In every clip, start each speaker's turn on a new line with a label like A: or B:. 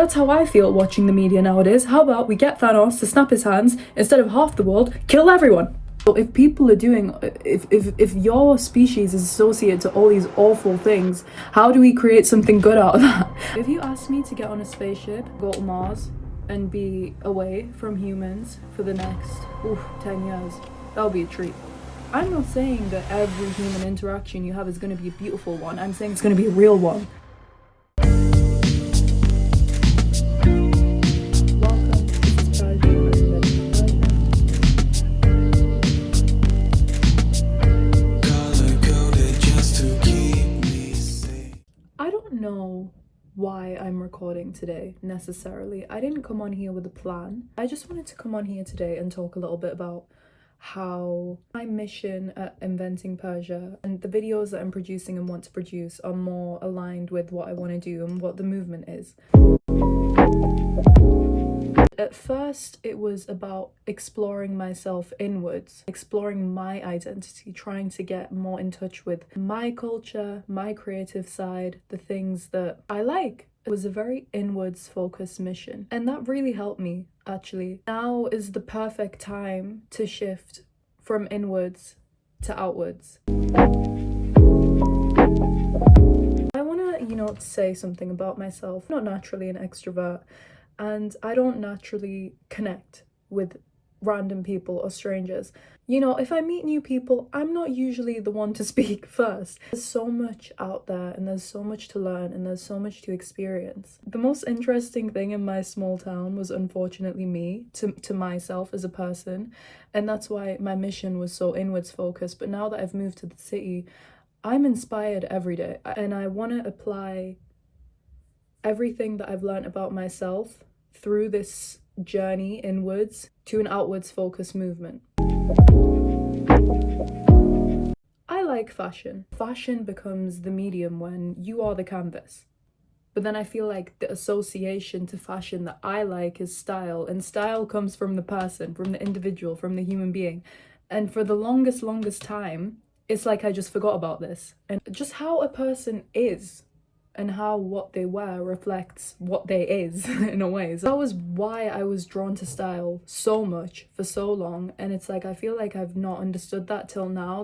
A: That's how I feel watching the media nowadays. How about we get Thanos to snap his hands, instead of half the world, kill everyone? So if people are doing, if your species is associated to all these awful things, how do we create something good out of that? If you asked me to get on a spaceship, go to Mars, and be away from humans for the next 10 years, that would be a treat. I'm not saying that every human interaction you have is going to be a beautiful one. I'm saying it's going to be a real one. Welcome, this is Persia from Inventing Persia. I don't know why I'm recording today necessarily. I didn't come on here with a plan. I just wanted to come on here today and talk a little bit about how my mission at Inventing Persia and the videos that I'm producing and want to produce are more aligned with what I want to do and what the movement is. At first, it was about exploring myself inwards, exploring my identity, trying to get more in touch with my culture, my creative side, the things that I like. It was a very inwards focused mission, and that really helped me, actually. Now is the perfect time to shift from inwards to outwards. I want to, say something about myself. I'm not naturally an extrovert, and I don't naturally connect with random people or strangers. If I meet new people, I'm not usually the one to speak first. There's so much out there, and there's so much to learn, and there's so much to experience. The most interesting thing in my small town was unfortunately me, to myself as a person, and that's why my mission was so inwards focused. But now that I've moved to the city, I'm inspired every day, and I want to apply everything that I've learned about myself through this journey inwards to an outwards focused movement. I like fashion. Fashion becomes the medium when you are the canvas. But then I feel like the association to fashion that I like is style, and style comes from the person, from the individual, from the human being. And for the longest time, it's like I just forgot about this. And just how a person is and how what they wear reflects what they is in a way. So that was why I was drawn to style so much for so long, and it's like I feel like I've not understood that till now.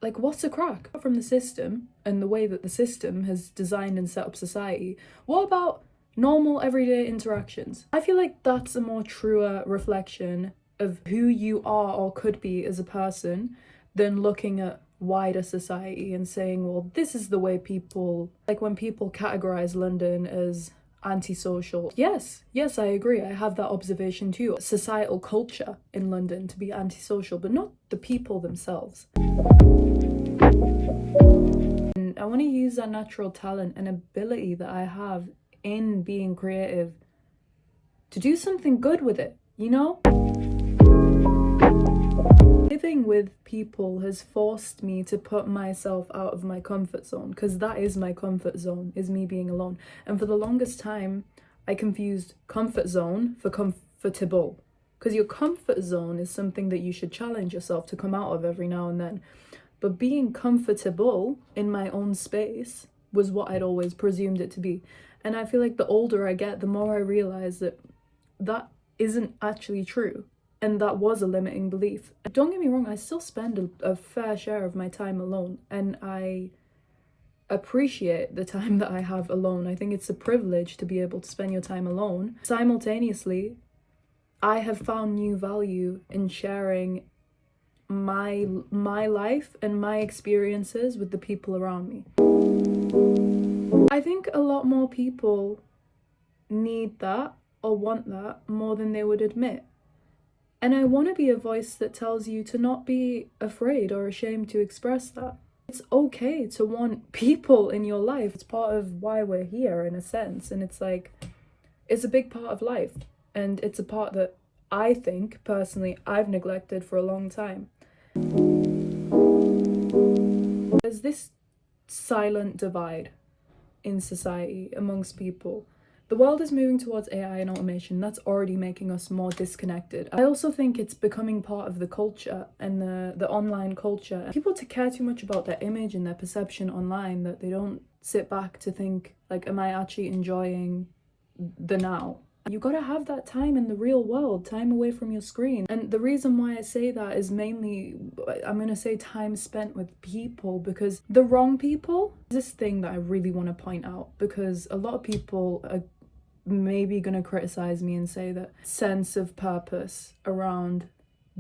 A: Like, what's a crack from the system and the way that the system has designed and set up society? What about normal everyday interactions? I feel like that's a more truer reflection of who you are or could be as a person than looking at wider society and saying, well, this is the way people, like when people categorize London as antisocial. Yes, I agree. I have that observation too. Societal culture in London to be antisocial, but not the people themselves. And I want to use that natural talent and ability that I have in being creative to do something good with it, Living with people has forced me to put myself out of my comfort zone, because that is my comfort zone, is me being alone. And for the longest time, I confused comfort zone for comfortable, because your comfort zone is something that you should challenge yourself to come out of every now and then. But being comfortable in my own space was what I'd always presumed it to be. And I feel like the older I get, the more I realize that that isn't actually true. And that was a limiting belief. Don't get me wrong, I still spend a fair share of my time alone, and I appreciate the time that I have alone. I think it's a privilege to be able to spend your time alone. Simultaneously, I have found new value in sharing my life and my experiences with the people around me. I think a lot more people need that or want that more than they would admit. And I want to be a voice that tells you to not be afraid or ashamed to express that. It's okay to want people in your life. It's part of why we're here, in a sense. And it's like, it's a big part of life. And it's a part that I think, personally, I've neglected for a long time. There's this silent divide in society amongst people. The world is moving towards AI and automation. That's already making us more disconnected. I also think it's becoming part of the culture and the online culture. People care too much about their image and their perception online that they don't sit back to think, like, am I actually enjoying the now? You gotta have that time in the real world, time away from your screen. And the reason why I say that is mainly, I'm gonna say time spent with people, because the wrong people, this thing that I really want to point out, because a lot of people are maybe gonna criticize me and say that sense of purpose around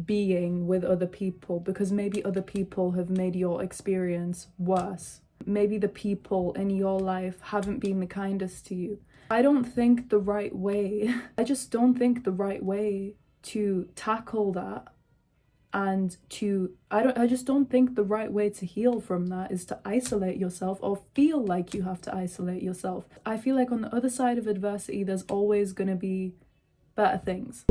A: being with other people, because maybe other people have made your experience worse. Maybe the people in your life haven't been the kindest to you. I don't think the right way, I just don't think the right way to tackle that and I just don't think the right way to heal from that is to isolate yourself or feel like you have to isolate yourself. I feel like on the other side of adversity, there's always going to be better things.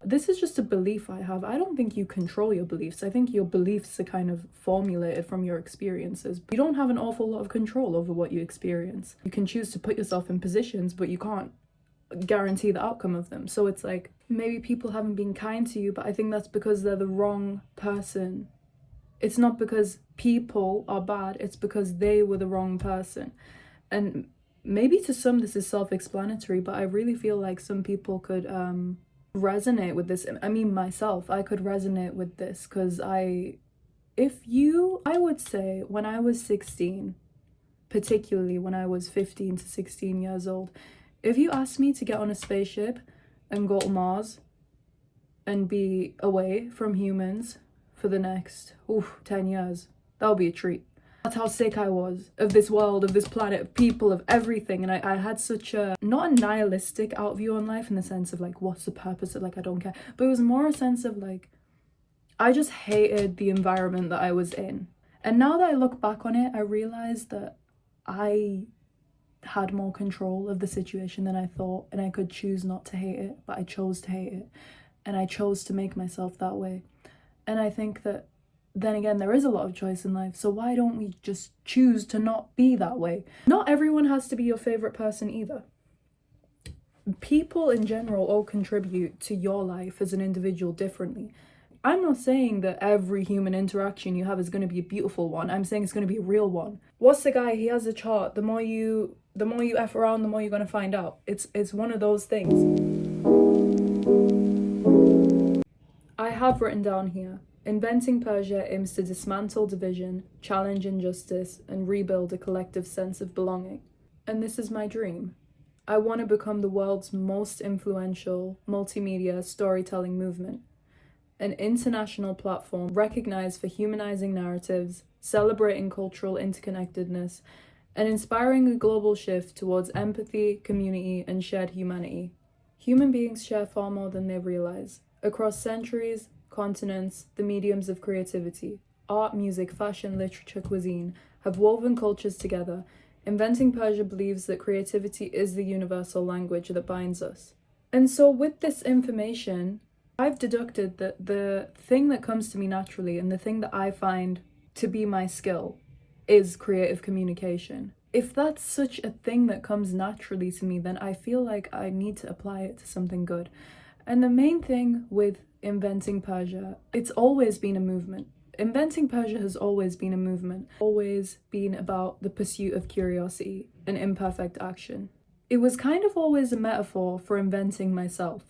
A: This is just a belief I have. I don't think you control your beliefs. I think your beliefs are kind of formulated from your experiences. You don't have an awful lot of control over what you experience. You can choose to put yourself in positions, but you can't guarantee the outcome of them. So it's like, maybe people haven't been kind to you, but I think that's because they're the wrong person. It's not because people are bad, it's because they were the wrong person. And maybe to some this is self-explanatory, but I really feel like some people could resonate with this. I mean, myself, I could resonate with this, because I would say when I was 16, particularly when I was 15 to 16 years old, if you asked me to get on a spaceship and go to Mars and be away from humans for the next 10 years, that would be a treat. That's how sick I was of this world, of this planet, of people, of everything. And I had such a, not a nihilistic outview on life in the sense of like, what's the purpose of, like, I don't care. But it was more a sense of like, I just hated the environment that I was in. And now that I look back on it, I realized that I had more control of the situation than I thought, and I could choose not to hate it, but I chose to hate it. And I chose to make myself that way. And I think that then again, there is a lot of choice in life, so why don't we just choose to not be that way? Not everyone has to be your favorite person either. People in general all contribute to your life as an individual differently. I'm not saying that every human interaction you have is going to be a beautiful one. I'm saying it's going to be a real one. What's the guy? He has a chart. The more you F around, the more you're going to find out. It's one of those things. I have written down here, Inventing Persia aims to dismantle division, challenge injustice, and rebuild a collective sense of belonging. And this is my dream. I want to become the world's most influential multimedia storytelling movement, an international platform recognized for humanizing narratives, celebrating cultural interconnectedness, and inspiring a global shift towards empathy, community, and shared humanity. Human beings share far more than they realize. Across centuries, continents, the mediums of creativity, art, music, fashion, literature, cuisine, have woven cultures together. Inventing Persia believes that creativity is the universal language that binds us. And so with this information, I've deducted that the thing that comes to me naturally and the thing that I find to be my skill is creative communication. If that's such a thing that comes naturally to me, then I feel like I need to apply it to something good. And the main thing with Inventing Persia, it's always been a movement. Inventing Persia has always been a movement, always been about the pursuit of curiosity and imperfect action. It was kind of always a metaphor for inventing myself,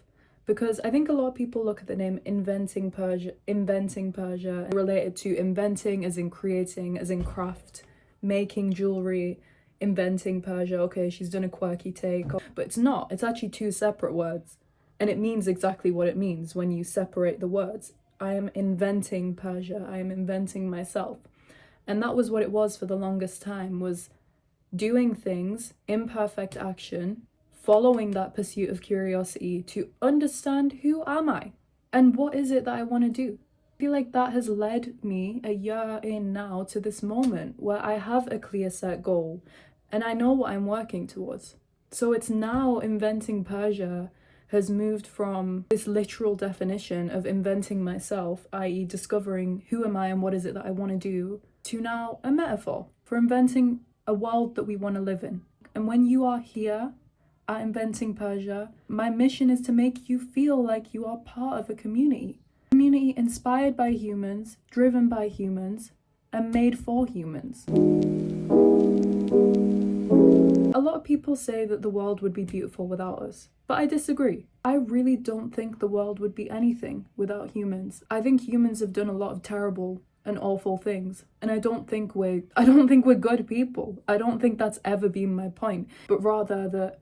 A: because I think a lot of people look at the name Inventing Persia, related to inventing as in creating, as in craft, making jewelry, inventing Persia. Okay, she's done a quirky take, but it's not. It's actually two separate words. And it means exactly what it means when you separate the words. I am inventing Persia. I am inventing myself. And that was what it was for the longest time, was doing things, imperfect action, following that pursuit of curiosity to understand who am I and what is it that I want to do. I feel like that has led me a year in now to this moment where I have a clear set goal and I know what I'm working towards. So it's now Inventing Persia has moved from this literal definition of inventing myself, i.e. discovering who am I and what is it that I want to do, to now a metaphor for inventing a world that we want to live in. And when you are here at Inventing Persia, my mission is to make you feel like you are part of a community. Community inspired by humans, driven by humans, and made for humans. A lot of people say that the world would be beautiful without us, but I disagree. I really don't think the world would be anything without humans. I think humans have done a lot of terrible and awful things, and I don't think we're good people. I don't think that's ever been my point, but rather that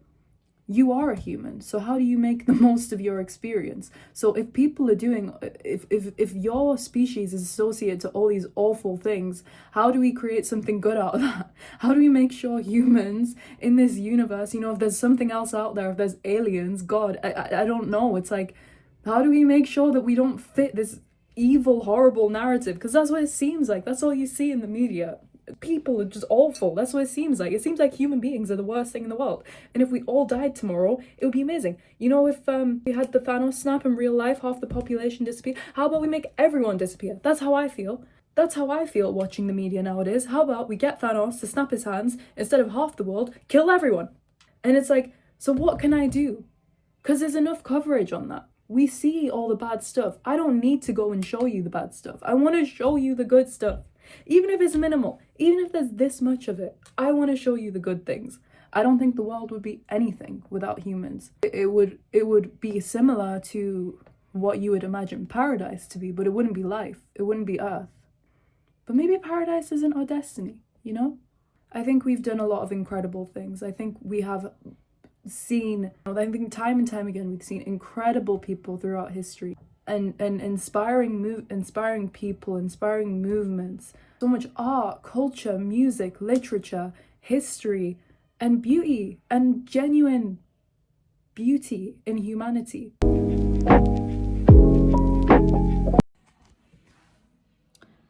A: you are a human, so how do you make the most of your experience? So if people are doing, if your species is associated to all these awful things, how do we create something good out of that? How do we make sure humans in this universe, if there's something else out there, if there's aliens, God, I don't know. It's like, how do we make sure that we don't fit this evil, horrible narrative? Because that's what it seems like. That's all you see in the media. People are just awful. That's what it seems like. It seems like human beings are the worst thing in the world. And if we all died tomorrow, it would be amazing. If we had the Thanos snap in real life, half the population disappeared. How about we make everyone disappear? That's how I feel. That's how I feel watching the media nowadays. How about we get Thanos to snap his hands, instead of half the world, kill everyone? And it's like, so what can I do? Because there's enough coverage on that. We see all the bad stuff. I don't need to go and show you the bad stuff. I want to show you the good stuff. Even if it's minimal, even if there's this much of it, I want to show you the good things. I don't think the world would be anything without humans. It would be similar to what you would imagine paradise to be, but it wouldn't be life. It wouldn't be Earth. But maybe paradise isn't our destiny, I think we've done a lot of incredible things. I think we have seen, I think time and time again, we've seen incredible people throughout history. And inspiring people, inspiring movements. So much art, culture, music, literature, history, and beauty, and genuine beauty in humanity.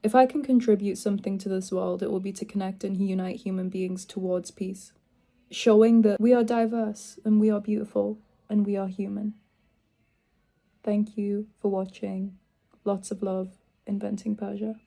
A: If I can contribute something to this world, it will be to connect and unite human beings towards peace, showing that we are diverse and we are beautiful and we are human. Thank you for watching. Lots of love, Inventing Persia.